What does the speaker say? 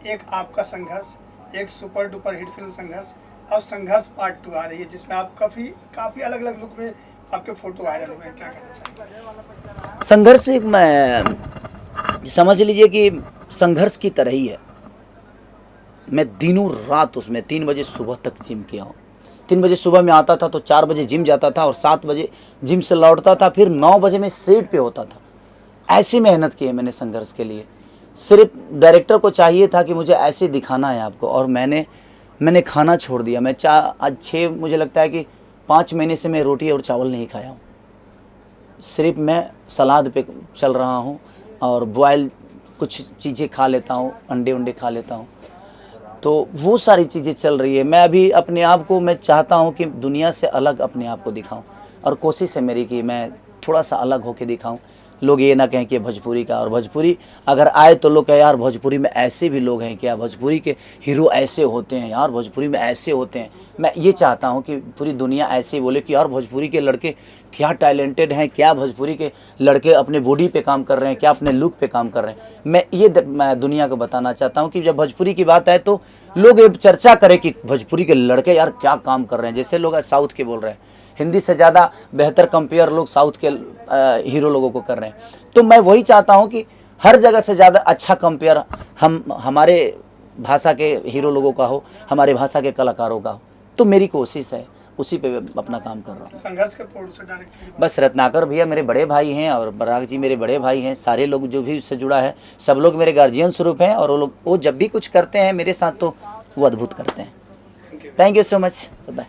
एक आपका संघर्ष, एक सुपर डुपर हिट फिल्म संघर्ष, अब संघर्ष पार्ट 2 आ रही है जिसमें आप काफ़ी अलग अलग लुक में आपके फोटो वायरल हुए हैं, क्या कहना चाहेंगे? संघर्ष एक मैं समझ लीजिए कि संघर्ष की तरह ही है। मैं दिनों रात उसमें 3 बजे सुबह तक जिम किया हूँ। 3 बजे सुबह में आता था तो 4 बजे जिम जाता था और 7 बजे जिम से लौटता था, फिर 9 बजे मैं सेट पे होता था। ऐसी मेहनत की है मैंने संघर्ष के लिए। सिर्फ डायरेक्टर को चाहिए था कि मुझे ऐसे दिखाना है आपको, और मैंने खाना छोड़ दिया। मैं आज 6 मुझे लगता है कि 5 महीने से मैं रोटी और चावल नहीं खाया हूँ। सिर्फ मैं सलाद पे चल रहा हूँ और बॉयल कुछ चीज़ें खा लेता हूँ, अंडे खा लेता हूँ। तो वो सारी चीज़ें चल रही है। मैं अभी अपने आप को मैं चाहता हूँ कि दुनिया से अलग अपने आप को दिखाऊं, और कोशिश है मेरी कि मैं थोड़ा सा अलग होके दिखाऊं। लोग ये ना कहें कि भोजपुरी का, और भोजपुरी अगर आए तो लोग कहें यार भोजपुरी में ऐसे भी लोग हैं क्या, भोजपुरी के हीरो ऐसे होते हैं यार, भोजपुरी में ऐसे होते हैं। मैं ये चाहता हूँ कि पूरी दुनिया ऐसे बोले कि यार भोजपुरी के लड़के क्या टैलेंटेड हैं, क्या भोजपुरी के लड़के अपने बॉडी पे काम कर रहे हैं, क्या अपने लुक पे काम कर रहे हैं। मैं दुनिया को बताना चाहता हूँ कि जब भोजपुरी की बात आए तो लोग ये चर्चा करें कि भोजपुरी के लड़के यार क्या काम कर रहे हैं। जैसे लोग साउथ के बोल रहे हैं, हिंदी से ज़्यादा बेहतर कंपेयर लोग साउथ के हीरो लोगों को कर रहे हैं। तो मैं वही चाहता हूँ कि हर जगह से ज़्यादा अच्छा कंपेयर हमारे भाषा के हीरो लोगों का हो, हमारे भाषा के कलाकारों का हो। तो मेरी कोशिश है, उसी पे अपना काम कर रहा हूँ। संघर्ष के प्रोड्यूसर डायरेक्टर बस रत्नाकर भैया मेरे बड़े भाई हैं और बराग जी मेरे बड़े भाई हैं। सारे लोग जो भी उससे जुड़ा है सब लोग मेरे गार्जियन स्वरूप हैं, और वो जब भी कुछ करते हैं मेरे साथ तो वो अद्भुत करते हैं। Thank you so much. Bye.